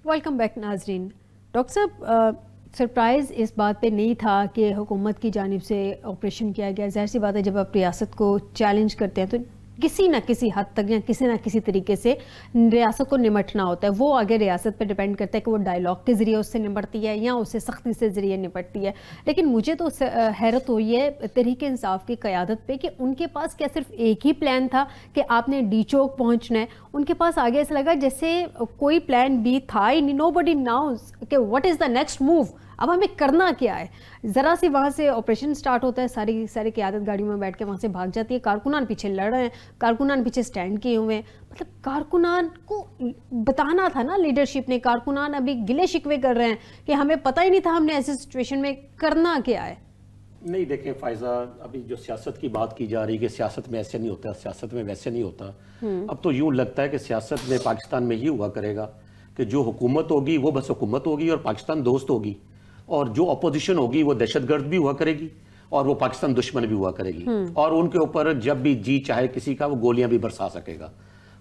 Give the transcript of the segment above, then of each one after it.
Welcome back ناظرین. Doctor صاحب, surprise اس بات پہ نہیں تھا کہ حکومت کی جانب سے آپریشن کیا گیا. ظاہر سی بات ہے جب آپ ریاست کو چیلنج کرتے ہیں تو کسی نہ کسی حد تک یا کسی نہ کسی طریقے سے ریاست کو نمٹنا ہوتا ہے. وہ آگے ریاست پہ ڈیپینڈ کرتا ہے کہ وہ ڈائلاگ کے ذریعے اس سے نمٹتی ہے یا اسے سختی سے ذریعے نمٹتی ہے. لیکن مجھے تو حیرت ہوئی ہے تحریک انصاف کی قیادت پہ کہ ان کے پاس کیا صرف ایک ہی پلان تھا کہ آپ نے ڈی چوک پہنچنا ہے. ان کے پاس آگے ایسا لگا جیسے کوئی پلان بی تھا ہی نہیں. نو بڈی ناؤز کہ what is the next move, اب ہمیں کرنا کیا ہے. ذرا سی وہاں سے آپریشن سٹارٹ ہوتا ہے, ساری قیادت گاڑیوں میں بیٹھ کے وہاں سے بھاگ جاتی ہے. کارکنان پیچھے لڑ رہے ہیں, کارکنان پیچھے سٹینڈ کیے ہوئے ہیں. مطلب کارکنان کو بتانا تھا نا لیڈرشپ نے. کارکنان ابھی گلے شکوے کر رہے ہیں کہ ہمیں پتہ ہی نہیں تھا ہم نے ایسی سچویشن میں کرنا کیا ہے. نہیں دیکھیں فائزہ, ابھی جو سیاست کی بات کی جا رہی ہے کہ سیاست میں ایسے نہیں ہوتا, سیاست میں ویسے نہیں ہوتا. اب تو یوں لگتا ہے کہ سیاست میں پاکستان میں یہ ہوا کرے گا کہ جو حکومت ہوگی وہ بس حکومت ہوگی اور پاکستان دوست ہوگی, اور جو اپوزیشن ہوگی وہ دہشت گرد بھی ہوا کرے گی اور وہ پاکستان دشمن بھی ہوا کرے گی, اور ان کے اوپر جب بھی جی چاہے کسی کا وہ گولیاں بھی برسا سکے گا.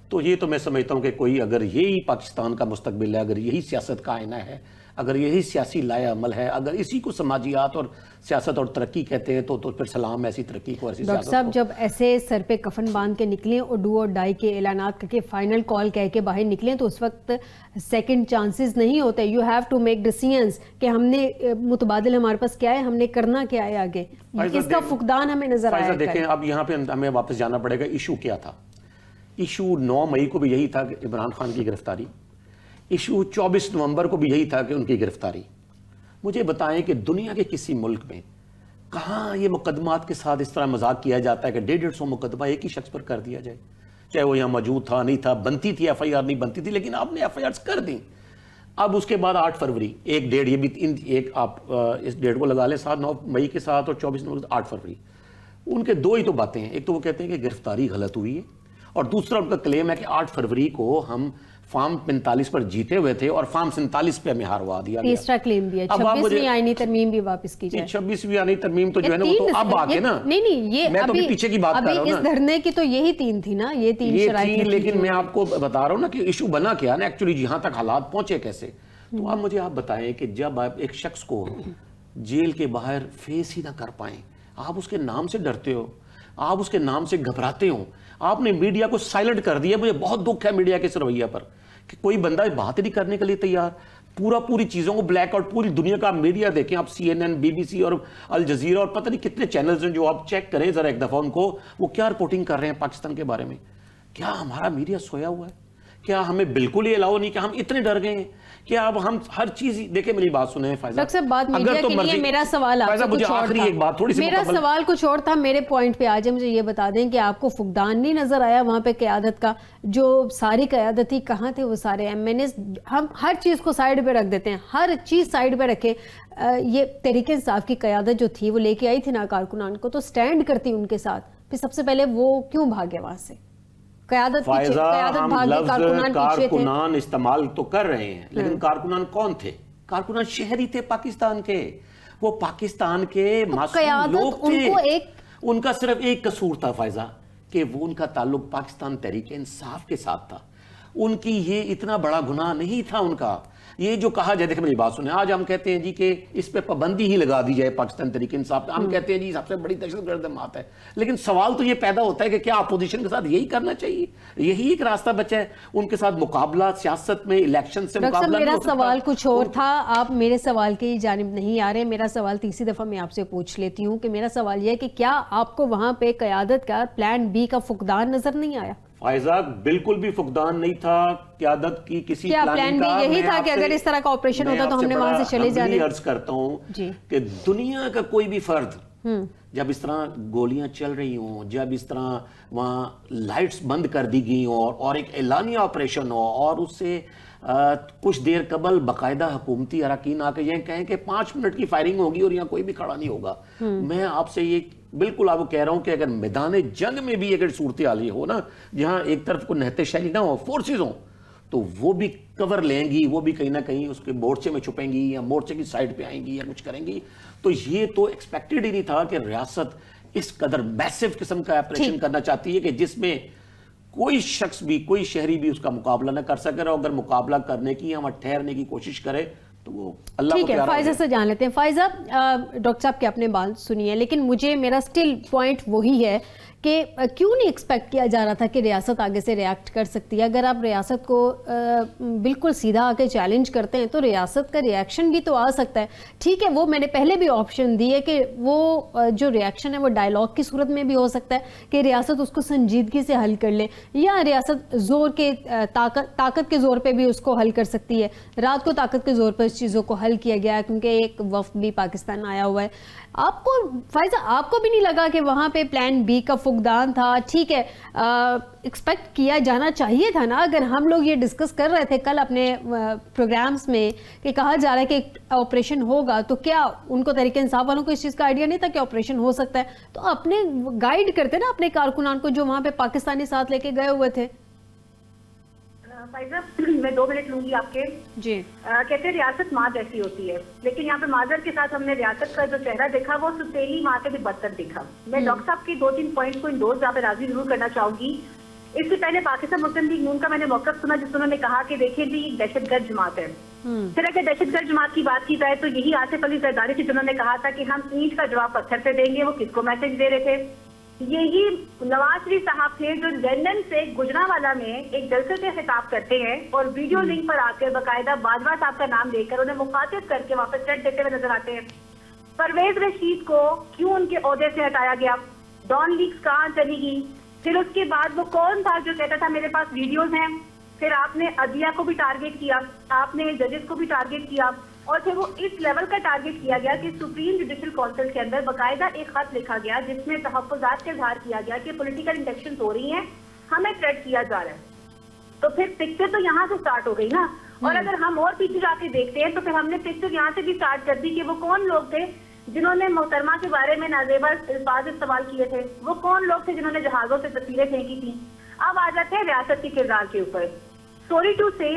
تو یہ تو میں سمجھتا ہوں کہ کوئی اگر یہی پاکستان کا مستقبل ہے, اگر یہی سیاست کا آئینہ ہے, اگر یہی سیاسی لائے عمل ہے, اگر اسی کو سماجیات اور سیاست اور ترقی کہتے ہیں تو پھر سلام ایسی ترقی کو, ایسی سیاست کو. ڈاکٹر صاحب جب ایسے سر پہ کفن باندھ کے نکلیں اور ڈو اور ڈائی کے اعلانات کر کے فائنل کال کہہ کے باہر نکلیں تو اس وقت سیکنڈ چانسز نہیں ہوتے. You have to make decisions کہ ہم نے متبادل ہمارے پاس کیا ہے, ہم نے کرنا کیا ہے آگے. اس کا فقدان ہمیں نظر آیا ہے. دیکھیں اب یہاں پہ ہمیں واپس جانا پڑے گا. ایشو کیا تھا؟ ایشو 9 مئی کو بھی یہی تھا کہ عمران خان کی گرفتاری. ایشو 24 نومبر کو بھی یہی تھا کہ ان کی گرفتاری. مجھے بتائیں کہ دنیا کے کسی ملک میں کہاں یہ مقدمات کے ساتھ اس طرح مذاق کیا جاتا ہے کہ 150 مقدمہ ایک ہی شخص پر کر دیا جائے, چاہے وہ یہاں موجود تھا نہیں تھا, بنتی تھی ایف آئی آر نہیں بنتی تھی, لیکن آپ نے ایف آئی آرز کر دیں. اب اس کے بعد 8 فروری ایک ڈیٹ, یہ بھی ایک آپ اس ڈیٹ کو لگا لیں 9 مئی کے ساتھ اور 24 نومبر 8 فروری. ان کے دو ہی تو باتیں ہیں. ایک تو وہ کہتے ہیں کہ گرفتاری غلط ہوئی ہے, اور دوسرا ان کا کلیم ہے کہ 8 فروری کو ہم فارم 45 پر جیتے ہوئے تھے اور فارم 47 پہ ہمیں ہاروا دیا گیا. تیسرا کلیم بھی ہے 26ویں آئینی ترمیم بھی واپس کی جائے. 26ویں آئینی ترمیم تو جو ہے نا وہ تو اب آگے نا, نہیں یہ میں تو پیچھے کی بات کر رہا ہوں نا. اس دھرنے کی تو یہی 3 تھی نا, یہ 3 شرائط تھی. لیکن میں آپ کو بتا رہا ہوں نا کہ ایشو بنا کیا نا ایکچولی, جہاں تک حالات پہنچے کیسے. تو آپ مجھے بتائیں کہ جب آپ ایک شخص کو جیل کے باہر فیس ہی نہ کر پائیں, آپ اس کے نام سے ڈرتے ہو, آپ اس کے نام سے گھبراتے ہو, آپ نے میڈیا کو سائلنٹ کر دیا. مجھے بہت دکھ ہے میڈیا کے اس رویہ پر کہ کوئی بندہ بات نہیں کرنے کے لیے تیار. پوری چیزوں کو بلیک آؤٹ, پوری دنیا کا میڈیا دیکھیں آپ, CNN, BBC اور الجزیرہ اور پتہ نہیں کتنے چینلز ہیں جو آپ چیک کریں ذرا ایک دفعہ ان کو, وہ کیا رپورٹنگ کر رہے ہیں پاکستان کے بارے میں. کیا ہمارا میڈیا سویا ہوا ہے؟ کیا ہمیں بالکل ہی الاؤ نہیں کہ ہم اتنے ڈر گئے ہیں کہ اب ہم ہر چیز دیکھیں. میری بات سنیں فائزہ, ڈاکٹر صاحب بات میڈیا کے لیے میرا سوال آپ سے کچھ اور تھا. میرا سوال کچھ اور تھا, میرے پوائنٹ پہ آ جائے. مجھے یہ بتا دیں کہ آپ کو فقدان نہیں نظر آیا وہاں پہ قیادت کا؟ جو ساری قیادت تھی کہاں تھے وہ سارے MNAs؟ ہم ہر چیز کو سائیڈ پہ رکھ دیتے ہیں, ہر چیز سائیڈ پہ رکھے. یہ تحریک انصاف کی قیادت جو تھی وہ لے کے آئی تھی نا کارکنان کو, تو سٹینڈ کرتی ان کے ساتھ, پھر سب سے پہلے وہ کیوں بھاگے وہاں سے؟ کارکنان استعمال تو کر رہے ہیں, لیکن کارکنان کون تھے؟ کارکنان شہری تھے پاکستان کے, وہ پاکستان کے معصوم لوگ تھے. ان کا صرف ایک قصور تھا فائزہ, کہ وہ ان کا تعلق پاکستان تحریک انصاف کے ساتھ تھا. ان کی یہ اتنا بڑا گناہ نہیں تھا ان کا. یہ جو کہا جائے, دیکھیں میری بات سنیں, آج ہم کہتے ہیں جی کہ اس پہ پابندی ہی لگا دی جائے پاکستان تحریک انصاف پہ, ہم کہتے ہیں جی سب سے بڑی دہشت گرد جماعت ہے. لیکن سوال تو یہ پیدا ہوتا ہے کہ کیا اپوزیشن کے ساتھ یہی کرنا چاہیے؟ یہی ایک راستہ بچا ہے ان کے ساتھ مقابلہ سیاست میں, الیکشن سے مقابلہ. میرا سوال کچھ اور تھا, آپ میرے سوال کی جانب نہیں آ رہے. میرا سوال تیسری دفعہ میں آپ سے پوچھ لیتی ہوں کہ میرا سوال یہ ہے کہ کیا آپ کو وہاں پہ قیادت کا پلان بی کا فقدان نظر نہیں آیا؟ فائزہ بالکل بھی فقدان نہیں تھا قیادت کی کسی پلان کا. یہی تھا کہ اگر اس طرح کا آپریشن ہوتا تو ہم نے وہاں سے چلے جانے. میں عرض کرتا ہوں کہ دنیا کا کوئی بھی فرد جب اس طرح گولیاں چل رہی ہوں, جب اس طرح وہاں لائٹس بند کر دی گئی ہوں اور ایک اعلانیہ آپریشن ہو, اور اس سے کچھ دیر قبل باقاعدہ حکومتی اراکین آ کے یہ کہیں کہ 5 منٹ کی فائرنگ ہوگی اور یہاں کوئی بھی کھڑا نہیں ہوگا. میں آپ سے یہ بالکل آپ کو کہہ رہا ہوں کہ اگر میدان جنگ میں بھی اگر صورتحال یہ ہو نا, جہاں ایک طرف کو نہتے شہری نہ ہو, فورسز ہوں, تو وہ بھی کور لیں گی, وہ بھی کہیں نہ کہیں اس کے مورچے میں چھپیں گی یا مورچے کی سائڈ پہ آئیں گی یا کچھ کریں گی. تو یہ تو ایکسپیکٹڈ ہی نہیں تھا کہ ریاست اس قدر میسو قسم کا آپریشن کرنا چاہتی ہے کہ جس میں کوئی شخص بھی کوئی شہری بھی اس کا مقابلہ نہ کر سکے، اور اگر مقابلہ کرنے کی یا وہاں ٹھہرنے کی کوشش کرے تو وہ اللہ کو ٹھیک ہے. پیارا فائزہ سے جان لیتے ہیں. فائزہ، ڈاکٹر صاحب کے اپنے بات سنیے، لیکن میرا سٹل پوائنٹ وہی ہے کہ کیوں نہیں ایکسپیکٹ کیا جا رہا تھا کہ ریاست آگے سے ریاکٹ کر سکتی ہے؟ اگر آپ ریاست کو بالکل سیدھا آ کے چیلنج کرتے ہیں تو ریاست کا ریاکشن بھی تو آ سکتا ہے. ٹھیک ہے، وہ میں نے پہلے بھی آپشن دی ہے کہ وہ جو ریاکشن ہے وہ ڈائلاگ کی صورت میں بھی ہو سکتا ہے کہ ریاست اس کو سنجیدگی سے حل کر لے، یا ریاست زور کے طاقت کے زور پہ بھی اس کو حل کر سکتی ہے. رات کو طاقت کے زور پر اس چیزوں کو حل کیا گیا کیونکہ ایک وفد بھی پاکستان آیا ہوا ہے. آپ کو فائزہ، آپ کو بھی نہیں لگا کہ وہاں پہ پلان بی کا فقدان تھا؟ ٹھیک ہے، ایکسپیکٹ کیا جانا چاہیے تھا نا. اگر ہم لوگ یہ ڈسکس کر رہے تھے کل اپنے پروگرامز میں کہ کہا جا رہا ہے کہ آپریشن ہوگا، تو کیا ان کو تحریک انصاف والوں کو اس چیز کا آئیڈیا نہیں تھا کہ آپریشن ہو سکتا ہے؟ تو اپنے گائیڈ کرتے نا اپنے کارکنان کو جو وہاں پہ پاکستانی ساتھ لے کے گئے ہوئے تھے. فائزہ، میں 2 منٹ لوں گی آپ کے. جی، کہتے ہیں ریاست ماں جیسی ہوتی ہے، لیکن یہاں پہ معذرت کے ساتھ ہم نے ریاست کا جو چہرہ دیکھا وہ ستیلی ماں سے بھی بدتر دیکھا. میں ڈاکٹر صاحب کی 2-3 پوائنٹس کو انڈورس یہاں پہ راضی ضرور کرنا چاہوں گی. اس سے پہلے پاکستان مسلم لیگ نون کا میں نے موقف سنا جس میں انہوں نے کہا کہ دیکھیں جی دہشت گرد جماعت ہے. پھر اگر دہشت گرد جماعت کی بات کی جائے تو یہی آصف علی زرداری تھے جنہوں نے کہا تھا کہ ہم اینٹ کا جواب پتھر سے دیں گے. وہ کس کو میسج دے رہے تھے؟ یہی نواز شریف صاحب تھے جو لندن سے گجرانوالہ میں ایک جلسے سے خطاب کرتے ہیں اور ویڈیو لنک پر آ کر باقاعدہ باجوہ صاحب کا نام لے کر انہیں مخاطب کر کے واپس چٹ دیتے ہوئے نظر آتے ہیں. پرویز رشید کو کیوں ان کے عہدے سے ہٹایا گیا؟ ڈان لیکس کہاں چلی گئی؟ پھر اس کے بعد وہ کون تھا جو کہتا تھا میرے پاس ویڈیوز ہیں؟ پھر آپ نے عدلیہ کو بھی ٹارگیٹ کیا، آپ نے ججز کو بھی ٹارگیٹ کیا، اور پھر وہ اس لیول کا ٹارگیٹ کیا گیا کہ سپریم جوڈیشل کونسل کے اندر باقاعدہ ایک خط لکھا گیا جس میں تحفظات کا اظہار کیا گیا کہ پولیٹیکل انڈکشنز ہو رہی ہیں، ہمیں تھریٹ کیا جا رہا ہے. تو پھر پکچر تو یہاں سے سٹارٹ ہو گئی نا. اور اگر ہم اور پیچھے جا کے دیکھتے ہیں تو پھر ہم نے پکچر یہاں سے بھی سٹارٹ کر دی کہ وہ کون لوگ تھے جنہوں نے محترمہ کے بارے میں نازیبا الفاظ استعمال کیے تھے، وہ کون لوگ تھے جنہوں نے جہازوں سے تصویریں پھینکی تھیں. اب آ جاتے ہیں ریاست کے کردار کے اوپر. سوری ٹو سے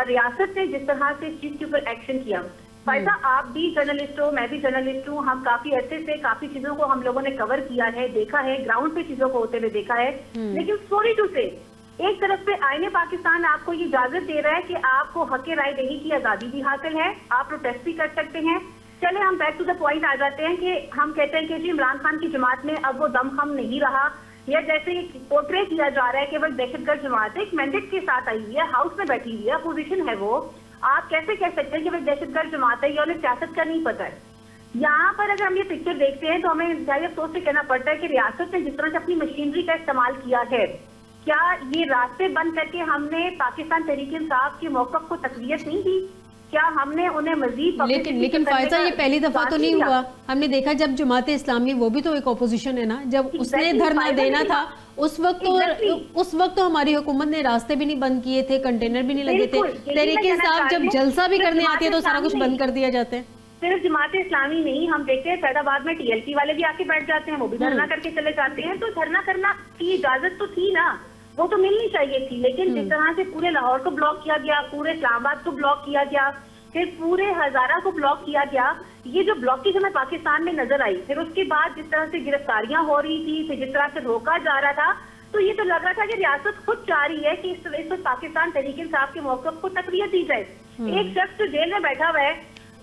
ریاست نے جس طرح سے اس چیز کے اوپر ایکشن کیا، فائزہ آپ بھی جرنلسٹ ہو، میں بھی جرنلسٹ ہوں، ہم کافی عرصے سے کافی چیزوں کو ہم لوگوں نے کور کیا ہے، دیکھا ہے، گراؤنڈ پہ چیزوں کو ہوتے ہوئے دیکھا ہے. لیکن سوری ٹو سے ایک طرف سے آئین پاکستان آپ کو یہ اجازت دے رہا ہے کہ آپ کو حق رائے دہی کی آزادی بھی حاصل ہے، آپ پروٹیسٹ بھی کر سکتے ہیں. چلے ہم بیک ٹو دا پوائنٹ آ جاتے ہیں کہ ہم کہتے ہیں کہ جی عمران خان کی جماعت میں اب وہ دم خم نہیں رہا، یا جیسے پورٹرے کیا جا رہا ہے کہ وہ دہشت گرد جماعت ایک مینڈیٹ کے ساتھ آئی ہوئی ہے، ہاؤس میں بیٹھی ہوئی ہے، اپوزیشن ہے وہ. آپ کیسے کہہ سکتے ہیں کہ وہ دہشت گرد جماعت ہے یا انہیں سیاست کا نہیں پتہ ہے؟ یہاں پر اگر ہم یہ پکچر دیکھتے ہیں تو ہمیں انتہائی افسوس سے کہنا پڑتا ہے کہ ریاست نے جس طرح سے اپنی مشینری کا استعمال کیا ہے، کیا یہ راستے بند کر کے ہم نے پاکستان تحریک انصاف کے موقف کو تقویت نہیں دی؟ کیا ہم نے انہیں مزید لیکن فائزہ یہ پہلی دفعہ تو نہیں ہوا. ہم نے دیکھا جب جماعت اسلامی وہ بھی تو ایک اپوزیشن ہے نا، جب اس نے دھرنا دینا تھا اس وقت تو ہماری حکومت نے راستے بھی نہیں بند کیے تھے، کنٹینر بھی نہیں لگے تھے. تحریک انصاف جب جلسہ بھی کرنے آتی ہے تو سارا کچھ بند کر دیا جاتا ہے. صرف جماعت اسلامی نہیں، ہم دیکھتے ہیں فیض آباد میں ٹی ایل پی والے بھی آ کے بیٹھ جاتے ہیں، وہ بھی دھرنا کر کے چلے جاتے ہیں. تو دھرنا کرنا کی اجازت تو تھی نا، وہ تو ملنی چاہیے تھی. لیکن جس طرح سے پورے لاہور کو بلاک کیا گیا، پورے اسلام آباد کو بلاک کیا گیا، پھر پورے ہزارہ کو بلاک کیا گیا، یہ جو بلاکیج ہمیں پاکستان میں نظر آئی، پھر اس کے بعد جس طرح سے گرفتاریاں ہو رہی تھی، پھر جس طرح سے روکا جا رہا تھا، تو یہ تو لگ رہا تھا کہ ریاست خود چاہ رہی ہے کہ اس وقت پاکستان تحریک انصاف کے موقف کو تقویت دی جائے. ایک شخص جو جیل میں بیٹھا ہوا ہے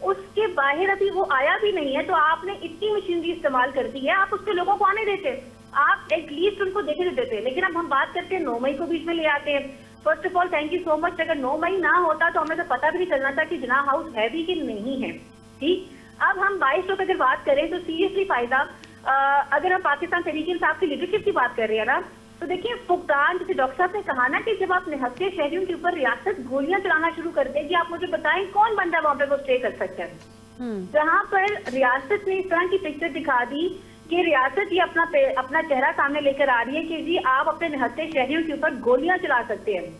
اس کے باہر ابھی وہ آیا بھی نہیں ہے، تو آپ نے اتنی مشینری استعمال کر دی ہے، آپ اس کے لوگوں کو آنے دیتے، آپ ایٹ لیسٹ ان کو دیکھنے دیتے. لیکن اب ہم بات کرتے ہیں 9 مئی کو بیچ میں لے آتے ہیں. First of all thank you so much. اگر 9 مئی نہ ہوتا تو ہمیں تو پتہ بھی نہیں چلنا تھا کہ جناح ہاؤس ہے بھی کہ نہیں ہے. ٹھیک، اب ہم 22 کو اگر بات کریں تو سیریسلی فائدہ، اگر ہم پاکستان تحریک انصاف کی لیڈرشپ کی بات کر رہے ہیں نا، تو دیکھیں فقدان، جیسے ڈاکٹر صاحب نے کہا نا کہ جب آپ نہتے شہریوں کے اوپر ریاست گولیاں چلانا شروع کر دے گی، آپ مجھے بتائیں کون بندہ وہاں پہ وہ اسٹے کر سکتا ہے؟ جہاں پر ریاست نے اس طرح کی پکچر دکھا دی کہ ریاست یہ اپنا چہرہ سامنے لے کر آ رہی ہے کہ جی آپ اپنے نہتے شہریوں کے اوپر گولیاں چلا سکتے ہیں،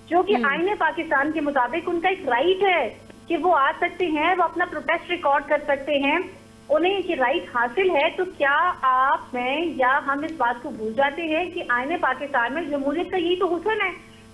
جو کہ آئین پاکستان کے مطابق ان کا ایک رائٹ ہے کہ وہ آ سکتے ہیں، وہ اپنا پروٹیسٹ ریکارڈ کر سکتے ہیں، انہیں یہ رائٹ حاصل ہے. تو کیا آپ میں یا ہم اس بات کو بھول جاتے ہیں کہ آئین پاکستان میں جمہوریت کا یہی تو حسن ہے،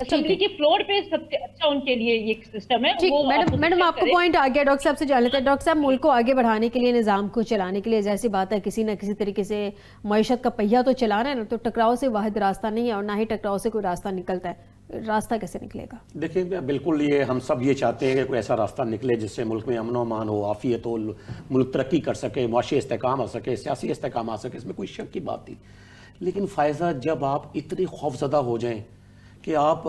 اسمبلی کے فلور پہ سب سے اچھا ان کے لیے یہ سسٹم ہے. ٹھیک میڈم آپ کو پوائنٹ آ گیا. ڈاکٹر صاحب سے جان لیتے ہیں. ڈاکٹر صاحب ملک کو آگے بڑھانے کے لیے, نظام کو چلانے کے لیے, ظاہر سی بات ہے کسی نہ کسی طریقے سے معیشت کا پہیہ تو چلا رہے ہیں نا, تو ٹکراؤ سے واحد راستہ نہیں ہے اور نہ ہی ٹکراؤ سے کوئی راستہ نکلتا ہے. راستہ کیسے نکلے گا؟ دیکھیں بالکل یہ ہم سب یہ چاہتے ہیں کہ کوئی ایسا راستہ نکلے جس سے ملک میں امن و امان ہو, عافیت ہو, ملک ترقی کر سکے, معاشی استحکام آ سکے, سیاسی استحکام آ سکے, اس میں کوئی شک کی بات نہیں. لیکن فائزہ جب آپ اتنے خوفزدہ ہو جائیں کہ آپ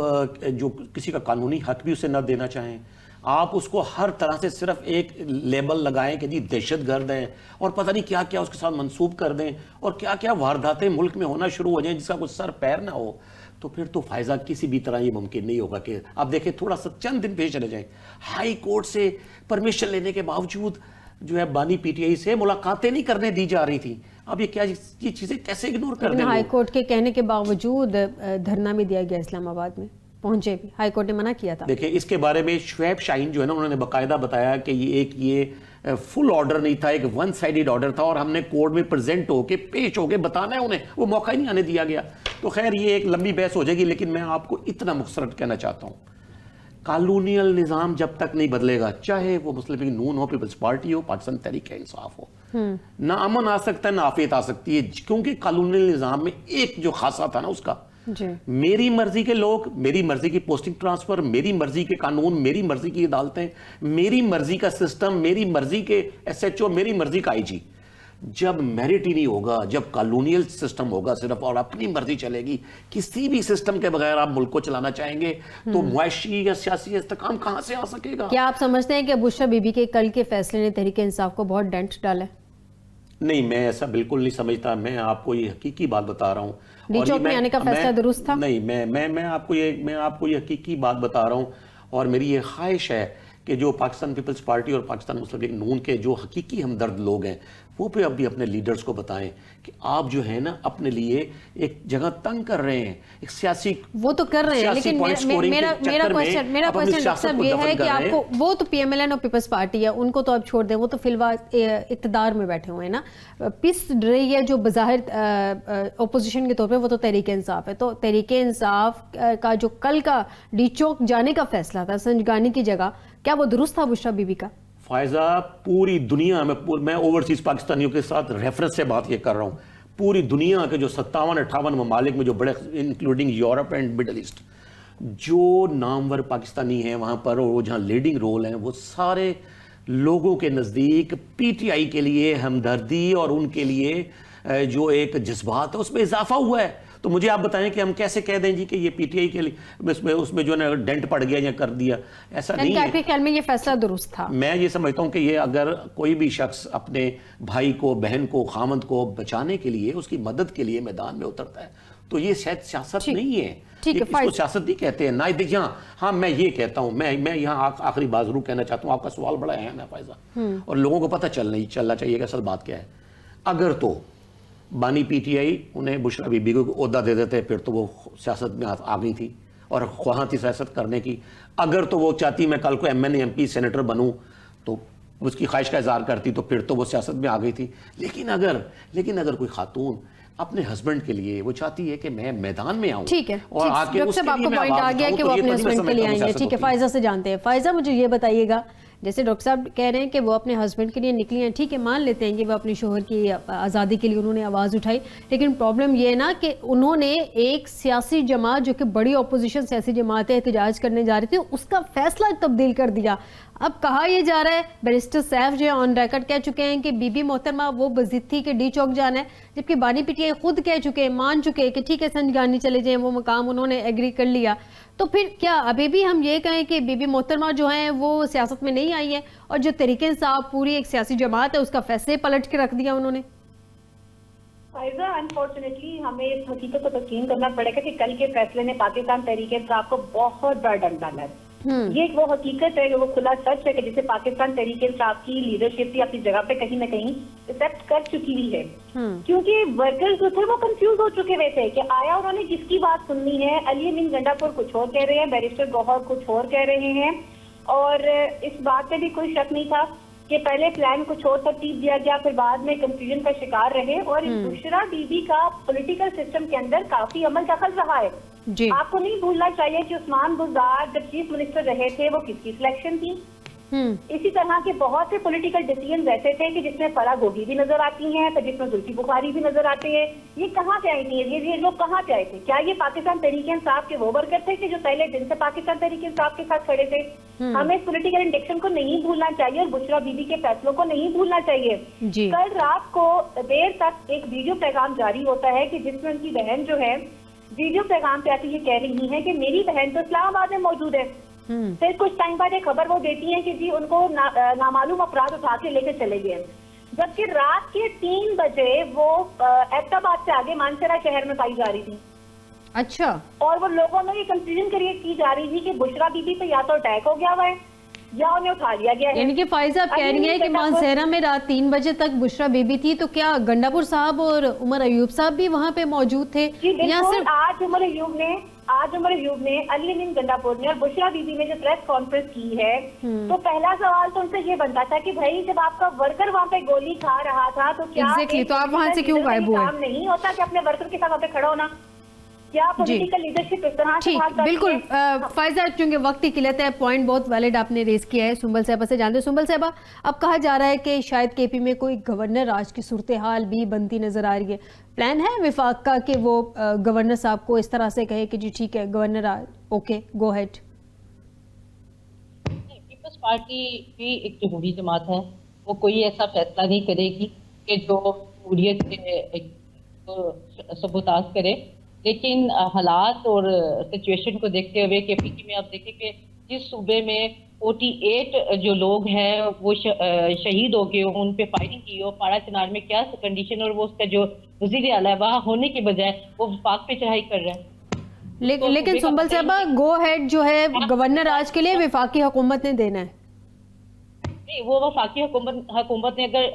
جو کسی کا قانونی حق بھی اسے نہ دینا چاہیں, آپ اس کو ہر طرح سے صرف ایک لیبل لگائیں کہ جی دہشت گرد ہیں اور پتہ نہیں کیا کیا اس کے ساتھ منسوب کر دیں اور کیا کیا وارداتیں ملک میں ہونا شروع ہو جائیں جس کا کوئی سر پیر نہ ہو, تو پھر تو فائزہ کسی بھی طرح یہ ممکن نہیں ہوگا کہ آپ دیکھیں تھوڑا سا چند دن پیش چلے جائیں, ہائی کورٹ سے پرمیشن لینے کے باوجود جو ہے بانی پی ٹی آئی سے ملاقاتیں نہیں کرنے دی جا رہی تھیں. اب یہ کیا یہ چیزیں کیسے اگنور کر دیں؟ ہائی کورٹ کے کہنے کے باوجود دھرنا بھی دیا گیا اسلام آباد میں, پہنچے بھی, ہائی کورٹ نے منع کیا تھا. دیکھیں اس کے بارے میں شعیب شاہین جو ہے نا, انہوں نے باقاعدہ بتایا کہ یہ فل آرڈر نہیں تھا, ایک ون سائیڈڈ آرڈر تھا اور ہم نے کورٹ میں پریزنٹ ہو کے پیش ہو کے بتانا ہے انہیں, وہ موقع ہی نہیں آنے دیا گیا. تو خیر یہ ایک لمبی بحث ہو جائے گی, لیکن میں آپ کو اتنا مختصر کہنا چاہتا ہوں, کالونیل نظام جب تک نہیں بدلے گا, چاہے وہ مسلم لیگ نون ہو, پیپلز پارٹی ہو, پاکستان تحریک انصاف ہو, نہ امن آ سکتا ہے نہ عافیت آ سکتی ہے. کیونکہ کالونیل نظام میں ایک جو خاصا تھا نا اس کا, میری مرضی کے لوگ, میری مرضی کی پوسٹنگ ٹرانسفر, میری مرضی کے قانون, میری مرضی کی عدالتیں, میری مرضی کا سسٹم, میری مرضی کے ایس ایچ او, میری مرضی کا آئی جی. جب میرٹ ہی نہیں ہوگا, جب کالونیل سسٹم ہوگا صرف اور اپنی مرضی چلے گی, کسی بھی سسٹم کے بغیر آپ ملک کو چلانا چاہیں گے, تو معاشی یا سیاسی استحکام کہاں سے آ سکے گا؟ کیا آپ سمجھتے ہیں کہ بشرا بی بی کے کل کے فیصلے نے تحریک انصاف کو بہت ڈنٹ ڈالا ہے؟ نہیں, میں ایسا بالکل نہیں سمجھتا. میں آپ کو یہ حقیقی بات بتا رہا ہوں. ڈی چوک میں آنے کا فیصلہ درست تھا؟ نہیں, میں آپ کو یہ حقیقی بات بتا رہا ہوں, اور میری یہ خواہش ہے کہ جو پاکستان پیپلز پارٹی اور پاکستان مسلم لیگ نون کے جو حقیقی ہمدرد لوگ ہیں, وہ پہ اب بھی اپنے لیڈرز کو بتائیں کہ آپ جو ہے نا اپنے لیے ایک جگہ تنگ کر رہے ہیں, ایک سیاسی, وہ تو کر رہے ہیں, لیکن میرا کوشچن صاحب یہ ہے کہ آپ کو, وہ تو پی ایم ایل این اور پیپلز پارٹی ہے, ان کو تو آپ چھوڑ دیں, وہ تو فی الوقت اقتدار میں بیٹھے ہوئے ہیں نا. پس رہی ہے جو بظاہر اپوزیشن کے طور پہ, وہ تو تحریک انصاف ہے. تو تحریک انصاف کا جو کل کا ڈی چوک جانے کا فیصلہ تھا سنجگانی کی جگہ, کیا وہ درست تھا بشرا بی بی کا؟ فائزہ پوری دنیا میں اوورسیز پاکستانیوں کے ساتھ ریفرنس سے بات یہ کر رہا ہوں, پوری دنیا کے جو 57-58 ممالک میں جو بڑے, including Europe and Middle East, جو نامور پاکستانی ہیں وہاں پر اور وہ جہاں لیڈنگ رول ہیں, وہ سارے لوگوں کے نزدیک پی ٹی آئی کے لیے ہمدردی اور ان کے لیے جو ایک جذبات ہے اس میں اضافہ ہوا ہے. تو مجھے آپ بتائیں کہ ہم کیسے کہہ دیں جی کہ یہ پی ٹی آئی کے لیے اس میں جو ہے ڈینٹ پڑ گیا یا کر دیا, ایسا نہیں ہے. آپ کے خیال میں یہ فیصلہ درست تھا؟ میں یہ سمجھتا ہوں کہ یہ اگر کوئی بھی شخص اپنے بھائی کو, بہن کو, خامند کو بچانے کے لیے, اس کی مدد کے لیے میدان میں اترتا ہے, تو یہ شاید سیاست نہیں ہے. اس کو سیاست نہیں کہتے ہیں نا. ہاں میں یہ کہتا ہوں, میں یہاں آخری بات ضرور کہنا چاہتا ہوں. آپ کا سوال بڑا اہم ہے فائزہ, اور لوگوں کو پتہ چلنا چاہیے کہ اصل بات کیا ہے. اگر تو بانی پی ٹی آئی انہیں بشرا بی بی کو عہدہ دے دیتے, پھر تو وہ سیاست میں آ گئی تھی اور خواہاں تھی سیاست کرنے کی. اگر تو وہ چاہتی میں کل کو M N A M P senator بنوں, تو اس کی خواہش کا اظہار کرتی, تو پھر تو وہ سیاست میں آ گئی تھی. لیکن اگر کوئی خاتون اپنے ہسبینڈ کے لیے وہ چاہتی ہے کہ میں میدان میں آؤں, ٹھیک ہے, اور آگے اس کے لیے میں پوائنٹ آ گیا کہ وہ اپنے ہسبینڈ کے لیے آئیں گے. ٹھیک ہے, فائزہ سے جانتے ہیں. فائزہ مجھے یہ بتائیے گا, جیسے ڈاکٹر صاحب کہہ رہے ہیں کہ وہ اپنے ہسبینڈ کے لیے نکلی ہیں, ٹھیک ہے, مان لیتے ہیں کہ وہ اپنے شوہر کی آزادی کے لیے انہوں نے آواز اٹھائی, لیکن پرابلم یہ ہے نا کہ انہوں نے ایک سیاسی جماعت جو کہ بڑی اپوزیشن سیاسی جماعت ہے, احتجاج کرنے جا رہی تھی, اس کا فیصلہ تبدیل کر دیا. اب کہا یہ جا رہا ہے, بیرسٹر سیف جو ہے آن ریکارڈ کہہ چکے ہیں کہ بی بی محترمہ وہ بضد تھی کہ ڈی چوک جانا ہے, جبکہ بانی پی ٹی آئی خود کہہ چکے, مان چکے کہ ٹھیک ہے سنجگانی چلے جائیں, وہ مقام انہوں نے ایگری کر لیا. تو پھر کیا ابھی بھی ہم یہ کہیں کہ بی بی محترمہ جو ہیں وہ سیاست میں نہیں آئی ہیں, اور جو تحریک انصاف پوری ایک سیاسی جماعت ہے اس کا فیصلے پلٹ کے رکھ دیا انہوں نے؟ فائزہ انفارچونیٹلی ہمیں اس حقیقت کو تسلیم کرنا پڑے گا کہ کل کے فیصلے نے پاکستان تحریک انصاف کو بہت بڑا ڈنٹ ڈالا ہے. یہ وہ حقیقت ہے, وہ کھلا سچ ہے کہ جسے پاکستان تحریک انصاف کی لیڈرشپ بھی اپنی جگہ پہ کہیں نہ کہیں ایکسپٹ کر چکی ہوئی ہے. کیونکہ ورکرز جو تھے وہ کنفیوز ہو چکے ہوئے تھے کہ آیا انہوں نے کس کی بات سننی ہے. علی امین گنڈا پور کچھ اور کہہ رہے ہیں, بیرسٹر گوہر کچھ اور کہہ رہے ہیں, اور اس بات پہ بھی کوئی شک نہیں تھا کہ پہلے پلان کچھ اور ترتیب دیا گیا، پھر بعد میں کنفیوژن کا شکار رہے، اور بشرا بی بی کا پولیٹیکل سسٹم کے اندر کافی عمل دخل رہا ہے. جی آپ کو نہیں بھولنا چاہیے کہ عثمان بزدار جب چیف منسٹر رہے تھے وہ کس کی سلیکشن تھی. اسی طرح کے بہت سے پولیٹیکل ڈیسیژن ایسے تھے کہ جس میں فرح گوگی بھی نظر آتی ہیں، تو جس میں زلفی بخاری بھی نظر آتے ہیں. یہ کہاں سے آئی تھی؟ یہ لوگ کہاں سے آئے تھے؟ کیا یہ پاکستان تحریک انصاف کے وہ ورکر تھے کہ جو پہلے دن سے پاکستان تحریک انصاف کے ساتھ کھڑے تھے؟ ہمیں اس پولیٹیکل انڈکشن کو نہیں بھولنا چاہیے اور بشرا بی بی کے فیصلوں کو نہیں بھولنا چاہیے. جی کل رات کو دیر تک ایک ویڈیو پیغام جاری ہوتا ہے کہ جس میں ان کی بہن جو ہے ویڈیو پیغام پہ آتی یہ کہہ رہی ہے کہ میری بہن تو اسلام آباد میں موجود ہے. پھر کچھ ٹائم بعد ایک خبر وہ دیتی ہیں کہ جی ان کو نامعلوم افراد اٹھا کے لے کے چلے گئے، جبکہ رات کے 3 بجے وہ ایبٹ آباد سے آگے مانسہرہ شہر میں پائی جا رہی تھی. اچھا. اور وہ لوگوں میں یہ کنفیوژن کریٹ کی جا رہی تھی کہ بشرا بی بی پہ یا تو اٹیک ہو گیا ہوا ہے یا انہیں اٹھا لیا گیا ہے. یعنی کہ فائزہ آپ کہہ رہی ہیں کہ مانسہرہ میں رات 3 بجے تک بشرا بی بی تھی، تو کیا گنڈاپور صاحب اور عمر ایوب صاحب بھی وہاں پہ موجود تھے؟ جی بالکل. آج عمر ایوب نے علی امین گنڈاپور نے اور بشرا بی بی نے جو پریس کانفرنس کی ہے، تو پہلا سوال تو ان سے یہ بنتا تھا کہ بھائی جب آپ کا ورکر وہاں پہ گولی کھا رہا تھا تو کیا تو آپ وہاں سے کیوں غائب ہوئے؟ کام نہیں ہوتا کہ اپنے ورکر کے ساتھ وہاں پہ کھڑا ہونا؟ کیا پولیٹیکل لیڈرشپ اس طرح سے بھاگ جاتی ہے؟ بالکل فائزہ، چونکہ وقت کی قلت ہے، پوائنٹ بہت ویلڈ آپ نے ریز کیا ہے. سنبل صاحبہ سے جانتے ہیں. سنبل صاحبہ، اب کہا جا رہا ہے کہ شاید کے پی میں کوئی گورنر راج کی صورتحال بھی بنتی نظر آ رہی ہے. پلان ہے وفاق کا کہ وہ گورنر صاحب کو اس طرح سے کہے کہ جی ٹھیک ہے گورنر راج okay go ahead? Peoples Party بھی ایک جمہوری جماعت ہے، وہ کوئی ایسا فیصلہ نہیں کرے گی کہ جو جمہوریت کے سبوتاژ کرے. لیکن حالات اور سچویشن کو دیکھتے ہوئے کے پی میں آپ دیکھیں کہ جس صوبے میں 48 جو لوگ ہیں وہ شہید ہو گئے ہوں، ان پہ فائرنگ کی ہو، پارا چنار میں کیا کنڈیشن، اور وہ اس کا جو وزیر اعلیٰ وہاں ہونے کے بجائے وہ وفاق پہ چڑھائی کر رہا ہے. لیکن سنبل صاحبہ گو ہیڈ جو ہے گورنر راج کے لیے وفاقی حکومت نے دینا ہے. نہیں، وہ وفاقی حکومت نے اگر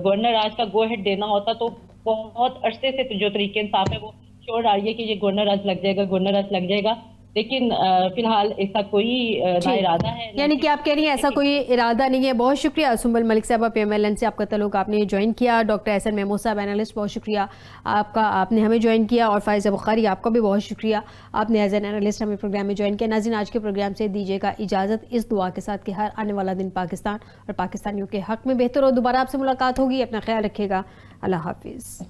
گورنر راج کا گو ہیڈ دینا ہوتا تو بہت عرصے سے جو طریقے انصاف ہے وہ شور آ رہی ہے کہ یہ گورنر راج لگ جائے گا، گورنر راج لگ جائے گا. لیکن فی الحال ایسا کوئی نہ ارادہ ہے. یعنی کہ آپ کہہ رہی ہیں ایسا کوئی ارادہ نہیں ہے. بہت شکریہ سنبل ملک صاحبہ، پی ایم ایل این سے آپ کا تعلق، آپ نے جوائن کیا. ڈاکٹر احسن محمود صاحب اینالسٹ، بہت شکریہ آپ کا، آپ نے ہمیں جوائن کیا. اور فائزہ بخاری آپ کا بھی بہت شکریہ، آپ نے ایز این اینالسٹ ہمیں پروگرام میں جوائن کیا. ناظرین، آج کے پروگرام سے دیجیے گا اجازت، اس دعا کے ساتھ کہ ہر آنے والا دن پاکستان اور پاکستانیوں کے حق میں بہتر ہو. دوبارہ آپ سے ملاقات ہوگی، اپنا خیال رکھیے گا. اللہ حافظ.